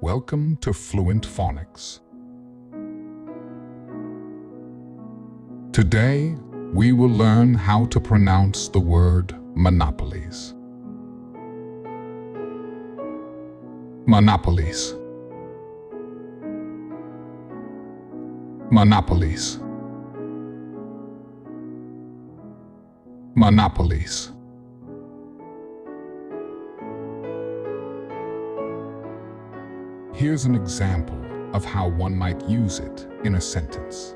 Welcome to Fluent Phonics. Today, we will learn how to pronounce the word monopolies. Monopolies. Monopolies. Monopolies. Here's an example of how one might use it in a sentence.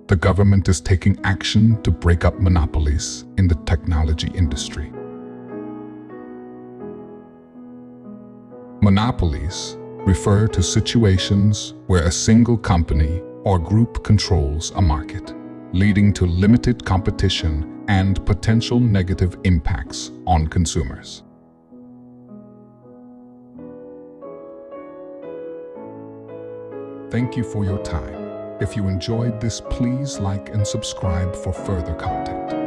The government is taking action to break up monopolies in the technology industry. Monopolies refer to situations where a single company or group controls a market, leading to limited competition and potential negative impacts on consumers. Thank you for your time. If you enjoyed this, please like and subscribe for further content.